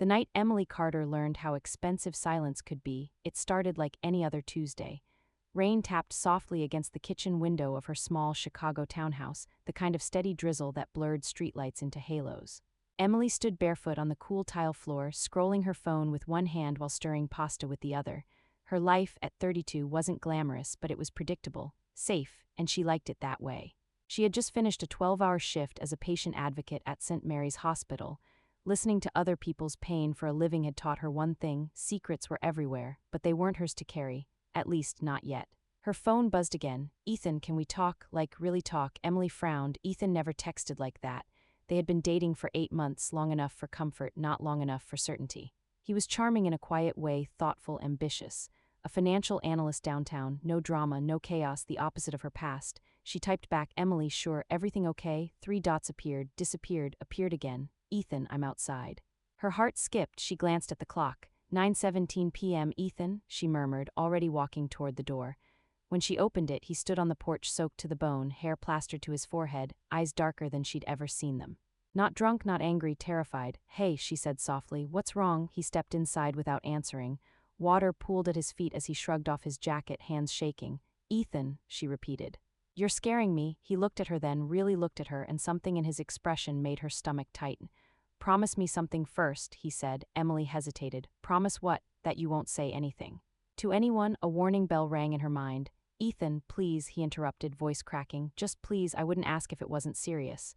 The night Emily Carter learned how expensive silence could be, it started like any other Tuesday. Rain tapped softly against the kitchen window of her small Chicago townhouse, the kind of steady drizzle that blurred streetlights into halos. Emily stood barefoot on the cool tile floor, scrolling her phone with one hand while stirring pasta with the other. Her life at 32 wasn't glamorous, but it was predictable, safe, and she liked it that way. She had just finished a 12-hour shift as a patient advocate at St. Mary's Hospital. Listening to other people's pain for a living had taught her one thing: secrets were everywhere, but they weren't hers to carry, at least not yet. Her phone buzzed again. "Ethan, can we talk? Like, really talk?" Emily frowned. Ethan never texted like that. They had been dating for 8 months, long enough for comfort, not long enough for certainty. He was charming in a quiet way, thoughtful, ambitious. A financial analyst downtown, no drama, no chaos, the opposite of her past. She typed back, "Emily, sure, everything okay?" 3 dots appeared, disappeared, appeared again. "Ethan, I'm outside." Her heart skipped. She glanced at the clock. 9:17 p.m. "Ethan," she murmured, already walking toward the door. When she opened it, he stood on the porch, soaked to the bone, hair plastered to his forehead, eyes darker than she'd ever seen them. Not drunk, not angry, terrified. "Hey," she said softly. "What's wrong?" He stepped inside without answering. Water pooled at his feet as he shrugged off his jacket, hands shaking. "Ethan," she repeated. "You're scaring me." He looked at her, then really looked at her, and something in his expression made her stomach tighten. "Promise me something first," he said. Emily hesitated. "Promise what?" "That you won't say anything to anyone." A warning bell rang in her mind. "Ethan, please," he interrupted, voice cracking. "Just please, I wouldn't ask if it wasn't serious."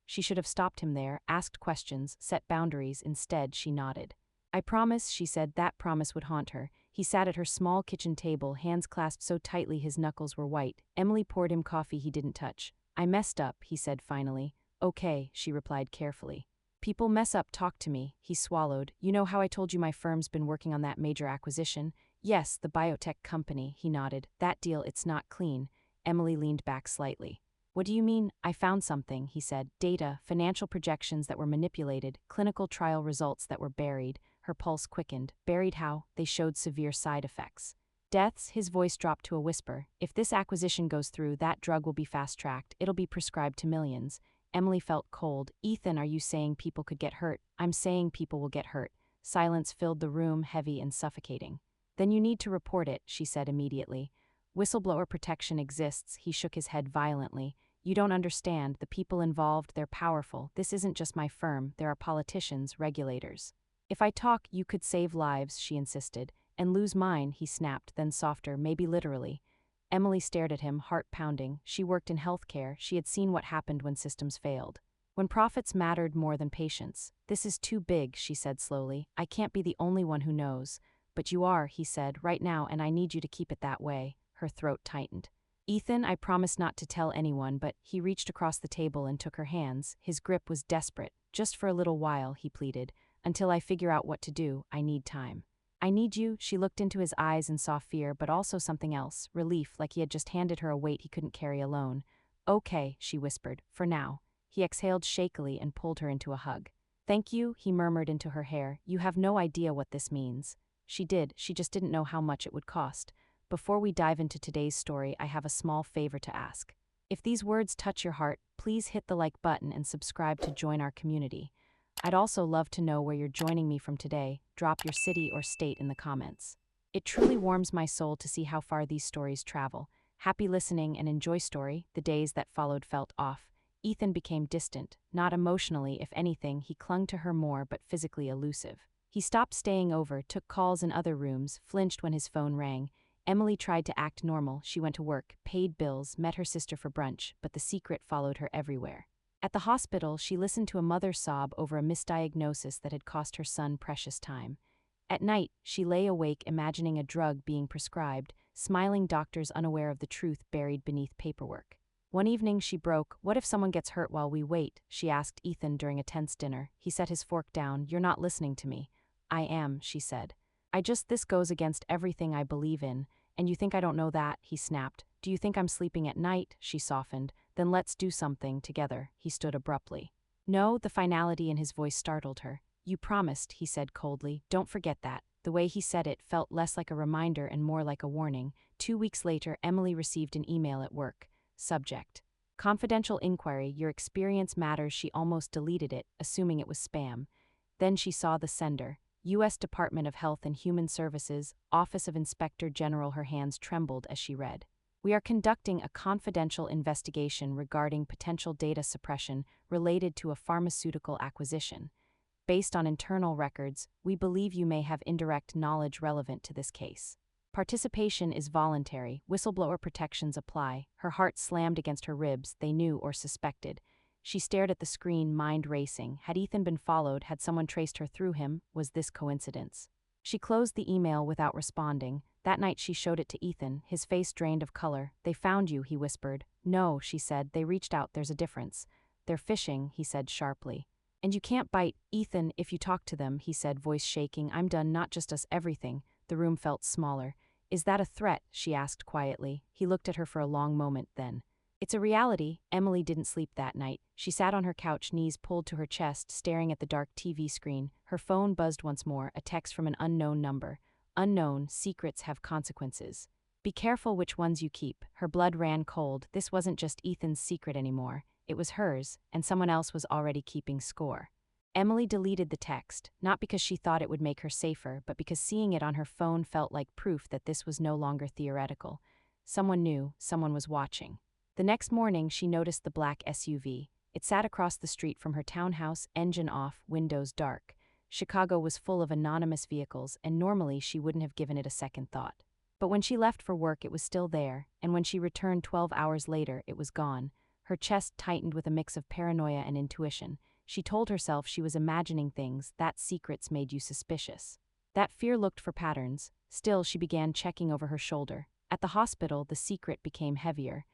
She should have stopped him there, asked questions, set boundaries. Instead, she nodded. "I promise," she said. That promise would haunt her. He sat at her small kitchen table, hands clasped so tightly his knuckles were white. Emily poured him coffee he didn't touch. "I messed up," he said finally. "Okay," she replied carefully. "People mess up, talk to me." He swallowed. "You know how I told you my firm's been working on that major acquisition?" "Yes, the biotech company," he nodded. "That deal, it's not clean." Emily leaned back slightly. "What do you mean?" "I found something," he said. "Data, financial projections that were manipulated, clinical trial results that were buried." Her pulse quickened. "Buried how?" "They showed severe side effects. Deaths." His voice dropped to a whisper. "If this acquisition goes through, that drug will be fast-tracked. It'll be prescribed to millions." Emily felt cold. "Ethan, are you saying people could get hurt?" "I'm saying people will get hurt." Silence filled the room, heavy and suffocating. "Then you need to report it," she said immediately. "Whistleblower protection exists." He shook his head violently. "You don't understand. The people involved, they're powerful. This isn't just my firm. There are politicians, regulators." "If I talk, you could save lives," she insisted. "And lose mine," he snapped, then softer, "maybe literally." Emily stared at him, heart pounding. She worked in healthcare. She had seen what happened when systems failed. When profits mattered more than patients. "This is too big," she said slowly. "I can't be the only one who knows." "But you are," he said, "right now, and I need you to keep it that way." Her throat tightened. "Ethan, I promise not to tell anyone," but he reached across the table and took her hands. His grip was desperate. "Just for a little while," he pleaded. "Until I figure out what to do. I need time." "I need you." She looked into his eyes and saw fear, but also something else, relief, like he had just handed her a weight he couldn't carry alone. "Okay," she whispered, "for now." He exhaled shakily and pulled her into a hug. "Thank you," he murmured into her hair. "You have no idea what this means." She did, she just didn't know how much it would cost. "Before we dive into today's story, I have a small favor to ask. If these words touch your heart, please hit the like button and subscribe to join our community. I'd also love to know where you're joining me from today. Drop your city or state in the comments. It truly warms my soul to see how far these stories travel. Happy listening and enjoy story. The days that followed felt off. Ethan became distant, not emotionally, if anything, he clung to her more but physically elusive. He stopped staying over, took calls in other rooms, flinched when his phone rang. Emily tried to act normal. She went to work, paid bills, met her sister for brunch, but the secret followed her everywhere. At the hospital, she listened to a mother sob over a misdiagnosis that had cost her son precious time. At night, she lay awake imagining a drug being prescribed, smiling doctors unaware of the truth buried beneath paperwork. One evening she broke. "What if someone gets hurt while we wait?" she asked Ethan during a tense dinner. He set his fork down. "You're not listening to me." "I am," she said. This goes against everything I believe in." "And you think I don't know that?" he snapped. "Do you think I'm sleeping at night?" She softened. "Then let's do something together." He stood abruptly. "No," the finality in his voice startled her. "You promised," he said coldly. "Don't forget that." The way he said it felt less like a reminder and more like a warning. 2 weeks later, Emily received an email at work. Subject: confidential inquiry, your experience matters. She almost deleted it, assuming it was spam. Then she saw the sender. U.S. Department of Health and Human Services, Office of Inspector General. Her hands trembled as she read. We are conducting a confidential investigation regarding potential data suppression related to a pharmaceutical acquisition. Based on internal records, we believe you may have indirect knowledge relevant to this case. Participation is voluntary, whistleblower protections apply. Her heart slammed against her ribs, they knew or suspected. She stared at the screen, mind racing. Had Ethan been followed? Had someone traced her through him? Was this coincidence? She closed the email without responding. That night she showed it to Ethan, his face drained of color. They found you, he whispered. No, she said, they reached out, there's a difference. They're fishing, he said sharply. And you can't bite, Ethan, if you talk to them, he said, voice shaking. I'm done, not just us, everything. The room felt smaller. Is that a threat? She asked quietly. He looked at her for a long moment, then. It's a reality. Emily didn't sleep that night. She sat on her couch, knees pulled to her chest, staring at the dark TV screen. Her phone buzzed once more, a text from an unknown number. Unknown, secrets have consequences. Be careful which ones you keep. Her blood ran cold. This wasn't just Ethan's secret anymore. It was hers, and someone else was already keeping score. Emily deleted the text, not because she thought it would make her safer, but because seeing it on her phone felt like proof that this was no longer theoretical. Someone knew, someone was watching. The next morning, she noticed the black SUV. It sat across the street from her townhouse, engine off, windows dark. Chicago was full of anonymous vehicles, and normally she wouldn't have given it a second thought. But when she left for work, it was still there, and when she returned 12 hours later, it was gone. Her chest tightened with a mix of paranoia and intuition. She told herself she was imagining things, that secrets made you suspicious. That fear looked for patterns. Still, she began checking over her shoulder. At the hospital, the secret became heavier.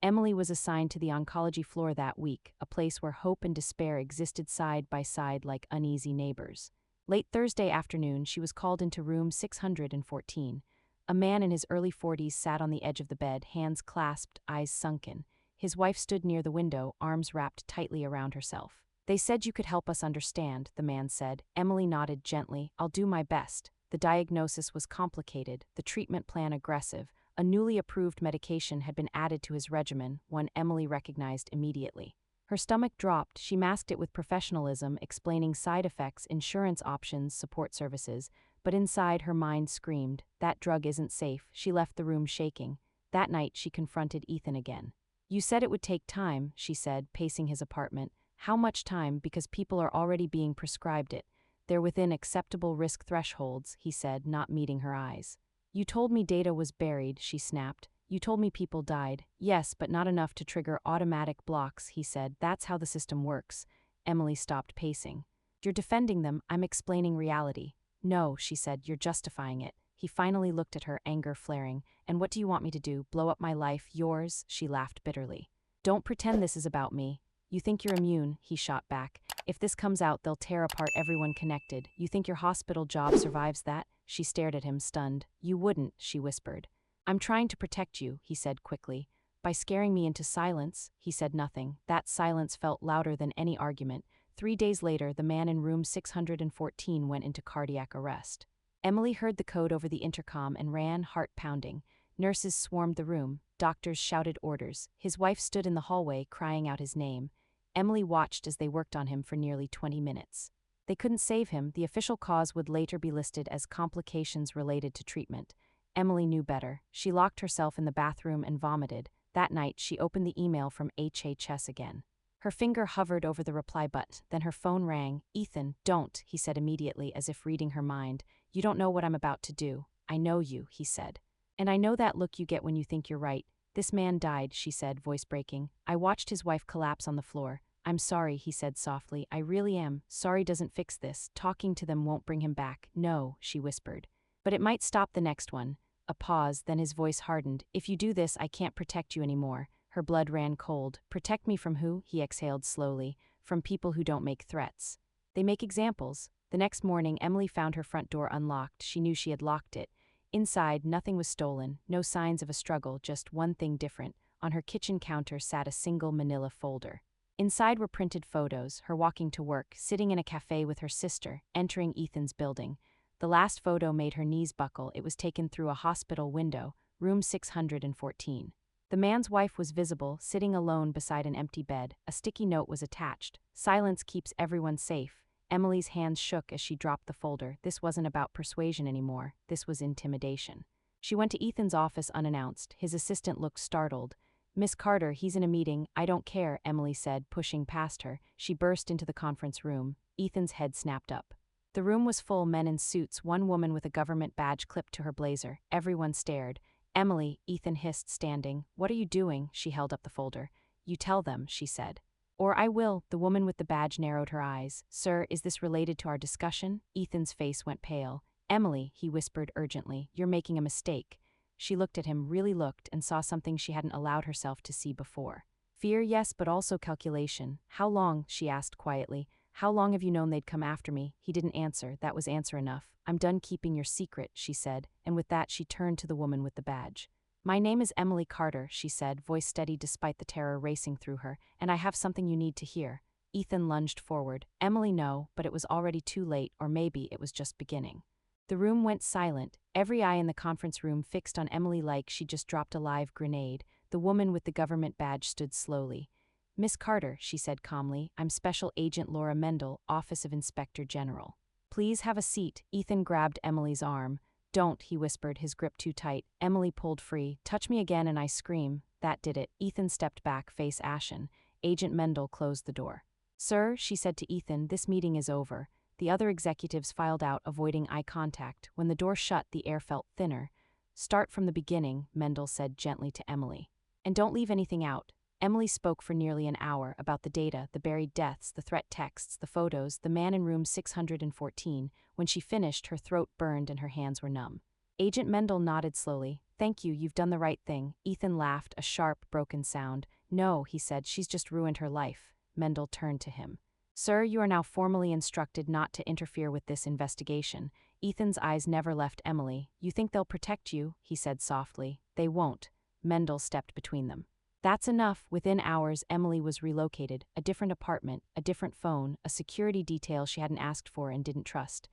Emily was assigned to the oncology floor that week, a place where hope and despair existed side by side like uneasy neighbors. Late Thursday afternoon, she was called into room 614. A man in his early 40s sat on the edge of the bed, hands clasped, eyes sunken. His wife stood near the window, arms wrapped tightly around herself. They said you could help us understand, the man said. Emily nodded gently. I'll do my best. The diagnosis was complicated, the treatment plan aggressive. A newly approved medication had been added to his regimen, one Emily recognized immediately. Her stomach dropped. She masked it with professionalism, explaining side effects, insurance options, support services. But inside, her mind screamed, that drug isn't safe. She left the room shaking. That night, she confronted Ethan again. You said it would take time, she said, pacing his apartment. How much time? Because people are already being prescribed it. They're within acceptable risk thresholds, he said, not meeting her eyes. You told me data was buried, she snapped. You told me people died. Yes, but not enough to trigger automatic blocks, he said. That's how the system works. Emily stopped pacing. You're defending them, I'm explaining reality. No, she said, you're justifying it. He finally looked at her, anger flaring. And what do you want me to do, blow up my life, yours? She laughed bitterly. Don't pretend this is about me. You think you're immune, he shot back. If this comes out, they'll tear apart everyone connected. You think your hospital job survives that? She stared at him, stunned. You wouldn't, she whispered. I'm trying to protect you, he said quickly. By scaring me into silence, he said nothing. That silence felt louder than any argument. 3 days later, the man in room 614 went into cardiac arrest. Emily heard the code over the intercom and ran, heart pounding. Nurses swarmed the room. Doctors shouted orders. His wife stood in the hallway, crying out his name. Emily watched as they worked on him for nearly 20 minutes. They couldn't save him. The official cause would later be listed as complications related to treatment. Emily knew better. She locked herself in the bathroom and vomited. That night, she opened the email from HHS again. Her finger hovered over the reply button, then her phone rang. Ethan, don't, he said immediately, as if reading her mind. You don't know what I'm about to do. I know you, he said. And I know that look you get when you think you're right. This man died, she said, voice breaking. I watched his wife collapse on the floor. I'm sorry, he said softly. I really am. Sorry doesn't fix this. Talking to them won't bring him back. No, she whispered. But it might stop the next one. A pause, then his voice hardened. If you do this, I can't protect you anymore. Her blood ran cold. Protect me from who? He exhaled slowly. From people who don't make threats. They make examples. The next morning, Emily found her front door unlocked. She knew she had locked it. Inside, nothing was stolen, no signs of a struggle, just one thing different. On her kitchen counter sat a single manila folder. Inside were printed photos, her walking to work, sitting in a cafe with her sister, entering Ethan's building. The last photo made her knees buckle. It was taken through a hospital window, room 614. The man's wife was visible, sitting alone beside an empty bed. A sticky note was attached. Silence keeps everyone safe. Emily's hands shook as she dropped the folder. This wasn't about persuasion anymore. This was intimidation. She went to Ethan's office unannounced. His assistant looked startled. "Miss Carter, he's in a meeting." "I don't care," Emily said, pushing past her. She burst into the conference room. Ethan's head snapped up. The room was full men in suits, one woman with a government badge clipped to her blazer. Everyone stared. "Emily," Ethan hissed, standing. "What are you doing?" She held up the folder. "You tell them," she said. "Or I will." The woman with the badge narrowed her eyes. "Sir, is this related to our discussion?" Ethan's face went pale. "Emily," he whispered urgently, "you're making a mistake." She looked at him, really looked, and saw something she hadn't allowed herself to see before. Fear, yes, but also calculation. "How long?" she asked quietly. "How long have you known they'd come after me?" He didn't answer. That was answer enough. "I'm done keeping your secret," she said, and with that she turned to the woman with the badge. "My name is Emily Carter," she said, voice steady despite the terror racing through her, "and I have something you need to hear." Ethan lunged forward. "Emily, no," but it was already too late, or maybe it was just beginning. The room went silent, every eye in the conference room fixed on Emily like she'd just dropped a live grenade. The woman with the government badge stood slowly. "Miss Carter," she said calmly, "I'm Special Agent Laura Mendel, Office of Inspector General. Please have a seat." Ethan grabbed Emily's arm. "Don't," he whispered, his grip too tight. Emily pulled free. "Touch me again and I scream." That did it. Ethan stepped back, face ashen. Agent Mendel closed the door. "Sir," she said to Ethan, "this meeting is over." The other executives filed out, avoiding eye contact. When the door shut, the air felt thinner. "Start from the beginning," Mendel said gently to Emily. "And don't leave anything out." Emily spoke for nearly an hour about the data, the buried deaths, the threat texts, the photos, the man in room 614. When she finished, her throat burned and her hands were numb. Agent Mendel nodded slowly. "Thank you, you've done the right thing." Ethan laughed, a sharp, broken sound. "No," he said, "she's just ruined her life." Mendel turned to him. "Sir, you are now formally instructed not to interfere with this investigation." Ethan's eyes never left Emily. "You think they'll protect you?" he said softly. "They won't." Mendel stepped between them. That's enough. Within hours, Emily was relocated. A different apartment, a different phone, a security detail she hadn't asked for and didn't trust.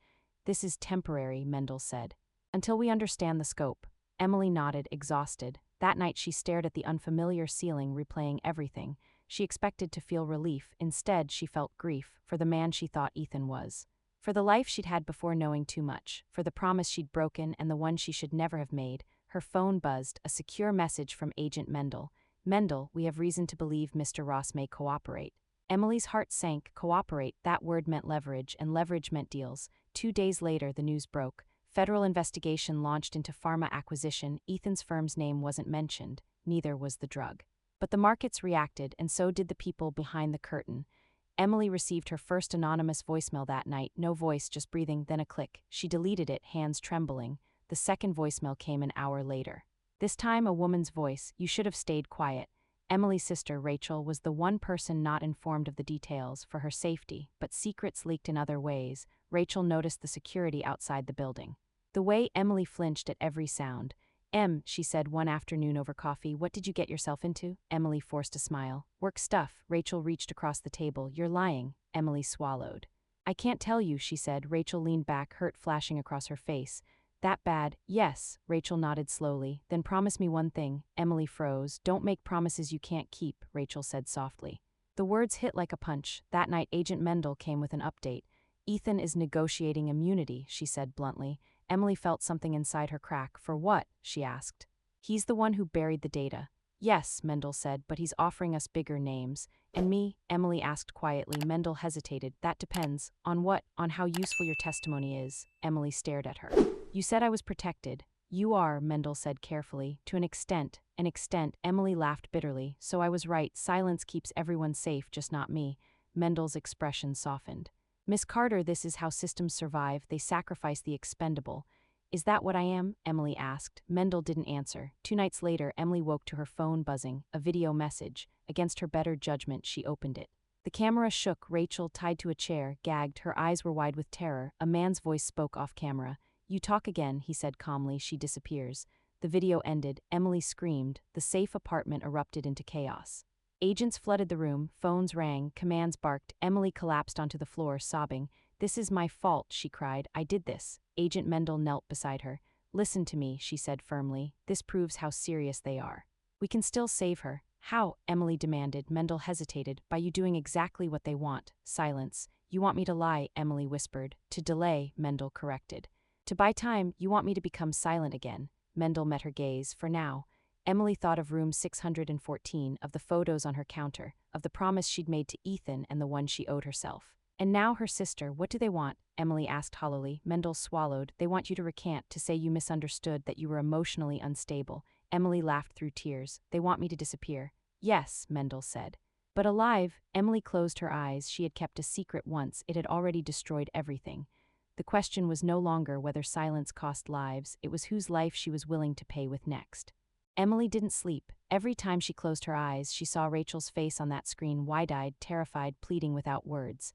"This is temporary," Mendel said. "Until we understand the scope." Emily nodded, exhausted. That night she stared at the unfamiliar ceiling, replaying everything. She expected to feel relief. Instead, she felt grief, for the man she thought Ethan was. For the life she'd had before knowing too much, for the promise she'd broken and the one she should never have made. Her phone buzzed, a secure message from Agent Mendel. "Mendel, we have reason to believe Mr. Ross may cooperate." Emily's heart sank. Cooperate, that word meant leverage, and leverage meant deals. 2 days later, the news broke. Federal investigation launched into pharma acquisition. Ethan's firm's name wasn't mentioned, neither was the drug. But the markets reacted, and so did the people behind the curtain. Emily received her first anonymous voicemail that night. No voice, just breathing, then a click. She deleted it, hands trembling. The second voicemail came an hour later. This time a woman's voice. "You should have stayed quiet." Emily's sister, Rachel, was the one person not informed of the details for her safety, but secrets leaked in other ways. Rachel noticed the security outside the building. The way Emily flinched at every sound. She said one afternoon over coffee, "What did you get yourself into?" Emily forced a smile. "Work stuff." Rachel reached across the table. "You're lying." Emily swallowed. "I can't tell you," she said. Rachel leaned back, hurt flashing across her face. "That bad?" "Yes." Rachel nodded slowly. "Then promise me one thing." Emily froze. "Don't make promises you can't keep," Rachel said softly. The words hit like a punch. That night, Agent Mendel came with an update. "Ethan is negotiating immunity," she said bluntly. Emily felt something inside her crack. "For what?" she asked. "He's the one who buried the data." "Yes," Mendel said, "but he's offering us bigger names." "And me?" Emily asked quietly. Mendel hesitated. "That depends. On what? On how useful your testimony is." Emily stared at her. "You said I was protected." "You are," Mendel said carefully. "To an extent." "An extent." Emily laughed bitterly. "So I was right. Silence keeps everyone safe, just not me." Mendel's expression softened. "Miss Carter, this is how systems survive. They sacrifice the expendable." "Is that what I am?" Emily asked. Mendel didn't answer. 2 nights later, Emily woke to her phone buzzing, a video message. Against her better judgment, she opened it. The camera shook. Rachel, tied to a chair, gagged. Her eyes were wide with terror. A man's voice spoke off camera. "You talk again," he said calmly. "She disappears." The video ended. Emily screamed. The safe apartment erupted into chaos. Agents flooded the room, phones rang, commands barked. Emily collapsed onto the floor, sobbing. "This is my fault," she cried. "I did this." Agent Mendel knelt beside her. "Listen to me," she said firmly. "This proves how serious they are. We can still save her." How? Emily demanded. Mendel hesitated. By you doing exactly what they want. Silence. You want me to lie, Emily whispered. To delay, Mendel corrected. To buy time, you want me to become silent again. Mendel met her gaze. For now. Emily thought of room 614, of the photos on her counter, of the promise she'd made to Ethan and the one she owed herself. And now her sister, what do they want? Emily asked hollowly. Mendel swallowed. They want you to recant, to say you misunderstood, that you were emotionally unstable. Emily laughed through tears. They want me to disappear. Yes, Mendel said. But alive, Emily closed her eyes. She had kept a secret once. It had already destroyed everything. The question was no longer whether silence cost lives, it was whose life she was willing to pay with next. Emily didn't sleep. Every time she closed her eyes, she saw Rachel's face on that screen, wide-eyed, terrified, pleading without words.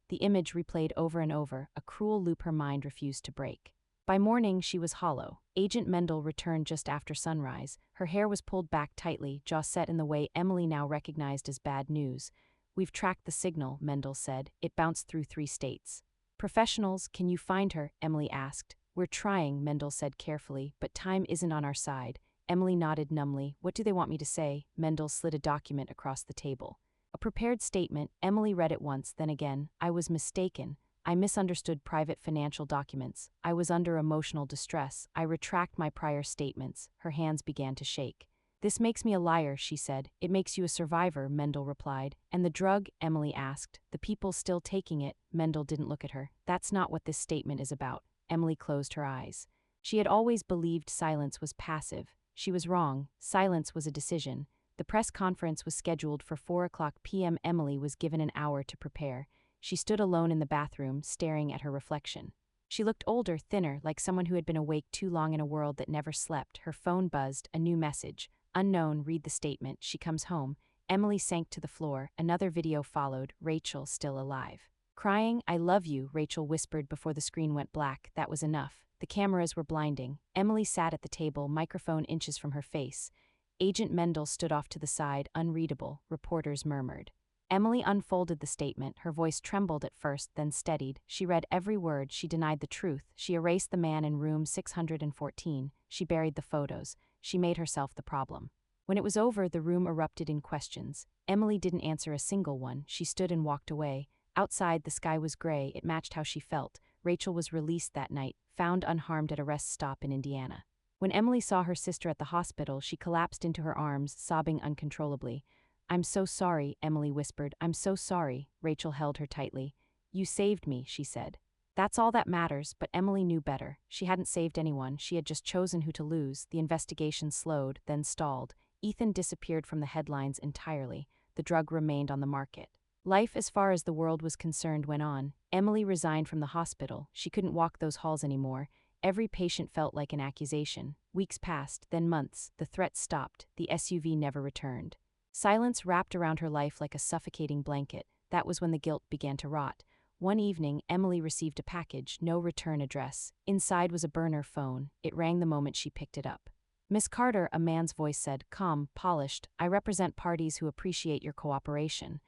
The image replayed over and over, a cruel loop her mind refused to break. By morning, she was hollow. Agent Mendel returned just after sunrise. Her hair was pulled back tightly, jaw set in the way Emily now recognized as bad news. We've tracked the signal, Mendel said. It bounced through 3 states. Professionals, can you find her? Emily asked. We're trying, Mendel said carefully, but time isn't on our side. Emily nodded numbly. What do they want me to say? Mendel slid a document across the table. A prepared statement. Emily read it once, then again. I was mistaken. I misunderstood private financial documents. I was under emotional distress. I retract my prior statements. Her hands began to shake. This makes me a liar, she said. It makes you a survivor, Mendel replied. And the drug? Emily asked. The people still taking it? Mendel didn't look at her. That's not what this statement is about. Emily closed her eyes. She had always believed silence was passive. She was wrong. Silence was a decision. The press conference was scheduled for 4:00 p.m. Emily was given an hour to prepare. She stood alone in the bathroom, staring at her reflection. She looked older, thinner, like someone who had been awake too long in a world that never slept. Her phone buzzed, a new message. Unknown, read the statement. She comes home. Emily sank to the floor. Another video followed, Rachel still alive. Crying, I love you, Rachel whispered before the screen went black. That was enough. The cameras were blinding. Emily sat at the table, microphone inches from her face. Agent Mendel stood off to the side, unreadable. Reporters murmured. Emily unfolded the statement. Her voice trembled at first, then steadied. She read every word. She denied the truth. She erased the man in room 614. She buried the photos. She made herself the problem. When it was over, the room erupted in questions. Emily didn't answer a single one. She stood and walked away. Outside, the sky was gray. It matched how she felt. Rachel was released that night, found unharmed at a rest stop in Indiana. When Emily saw her sister at the hospital, she collapsed into her arms, sobbing uncontrollably. I'm so sorry, Emily whispered. I'm so sorry. Rachel held her tightly. You saved me, she said. That's all that matters, but Emily knew better. She hadn't saved anyone. She had just chosen who to lose. The investigation slowed, then stalled. Ethan disappeared from the headlines entirely. The drug remained on the market. Life as far as the world was concerned went on. Emily resigned from the hospital. She couldn't walk those halls anymore. Every patient felt like an accusation. Weeks passed, then months. The threat stopped. The SUV never returned. Silence wrapped around her life like a suffocating blanket. That was when the guilt began to rot. One evening, Emily received a package, no return address. Inside was a burner phone. It rang the moment she picked it up. Miss Carter, a man's voice said, calm, polished. I represent parties who appreciate your cooperation.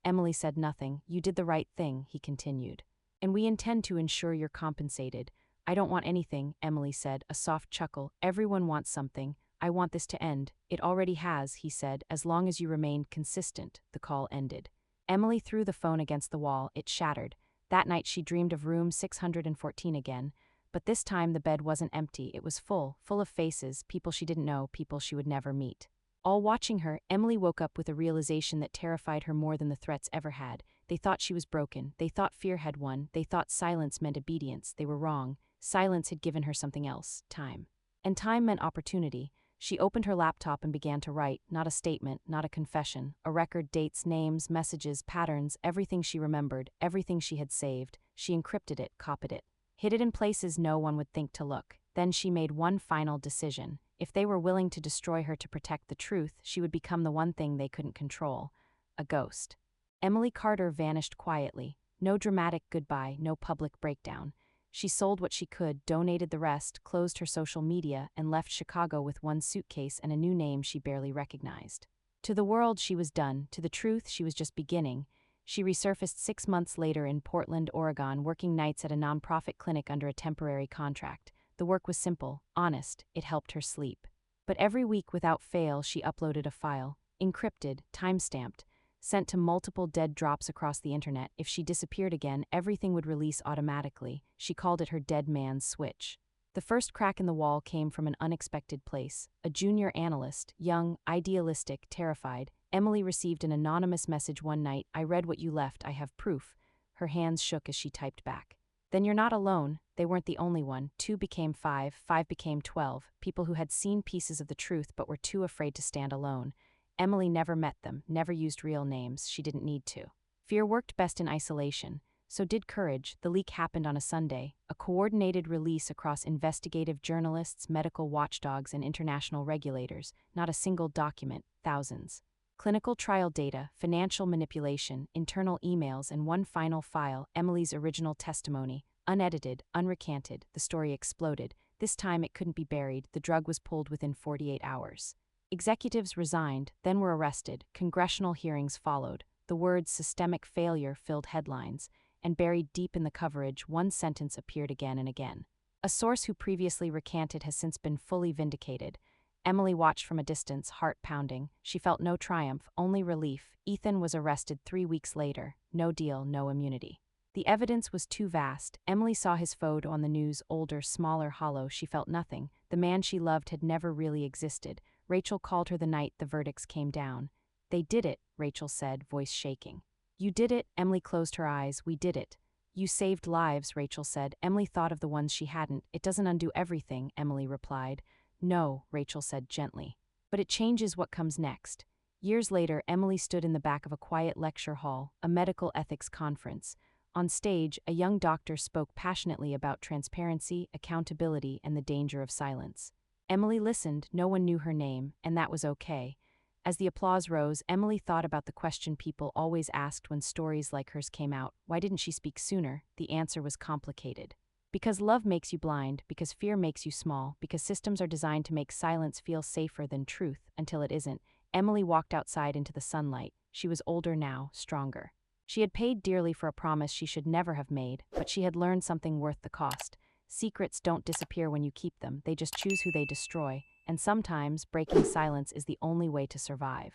Emily said nothing. You did the right thing, he continued. And we intend to ensure you're compensated. I don't want anything, Emily said, a soft chuckle. Everyone wants something. I want this to end. It already has, he said, as long as you remained consistent. The call ended. Emily threw the phone against the wall. It shattered. That night she dreamed of room 614 again. But this time the bed wasn't empty. It was full of faces, people she didn't know, people she would never meet. All watching her, Emily woke up with a realization that terrified her more than the threats ever had. They thought she was broken. They thought fear had won. They thought silence meant obedience. They were wrong. Silence had given her something else, time. And time meant opportunity. She opened her laptop and began to write, not a statement, not a confession, a record, dates, names, messages, patterns, everything she remembered, everything she had saved. She encrypted it, copied it, hid it in places no one would think to look. Then she made one final decision. If they were willing to destroy her to protect the truth, she would become the one thing they couldn't control, a ghost. Emily Carter vanished quietly. No dramatic goodbye, no public breakdown. She sold what she could, donated the rest, closed her social media, and left Chicago with one suitcase and a new name she barely recognized. To the world, she was done. To the truth, she was just beginning. She resurfaced 6 months later in Portland, Oregon, working nights at a nonprofit clinic under a temporary contract. The work was simple, honest. It helped her sleep. But every week, without fail, she uploaded a file. encrypted, time-stamped, sent to multiple dead drops across the internet. If she disappeared again, everything would release automatically. She called it her dead man's switch. The first crack in the wall came from an unexpected place. A junior analyst, young, idealistic, terrified. Emily received an anonymous message one night. "I read what you left, I have proof." Her hands shook as she typed back. "Then you're not alone." They weren't the only one. 2 became 5, 5 became 12, people who had seen pieces of the truth but were too afraid to stand alone. Emily never met them, never used real names. She didn't need to. Fear worked best in isolation. So did courage. The leak happened on a Sunday, a coordinated release across investigative journalists, medical watchdogs, and international regulators. Not a single document, thousands. Clinical trial data, financial manipulation, internal emails, and one final file, Emily's original testimony. Unedited, unrecanted, the story exploded. This time it couldn't be buried. The drug was pulled within 48 hours. Executives resigned, then were arrested. Congressional hearings followed. The words "systemic failure" filled headlines, and buried deep in the coverage, one sentence appeared again and again. A source who previously recanted has since been fully vindicated. Emily watched from a distance, heart pounding. She felt no triumph, only relief. Ethan was arrested 3 weeks later. No deal, no immunity. The evidence was too vast. Emily saw his photo on the news, older, smaller, hollow. She felt nothing. The man she loved had never really existed. Rachel called her the night the verdicts came down. "They did it," Rachel said, voice shaking. "You did it," Emily closed her eyes. "We did it." "You saved lives," Rachel said. Emily thought of the ones she hadn't. "It doesn't undo everything," Emily replied. "No," Rachel said gently. "But it changes what comes next." Years later, Emily stood in the back of a quiet lecture hall, a medical ethics conference. On stage, a young doctor spoke passionately about transparency, accountability, and the danger of silence. Emily listened. No one knew her name, and that was okay. As the applause rose, Emily thought about the question people always asked when stories like hers came out. Why didn't she speak sooner? The answer was complicated. Because love makes you blind, because fear makes you small, because systems are designed to make silence feel safer than truth, until it isn't. Emily walked outside into the sunlight. She was older now, stronger. She had paid dearly for a promise she should never have made, but she had learned something worth the cost. Secrets don't disappear when you keep them, they just choose who they destroy, and sometimes breaking silence is the only way to survive.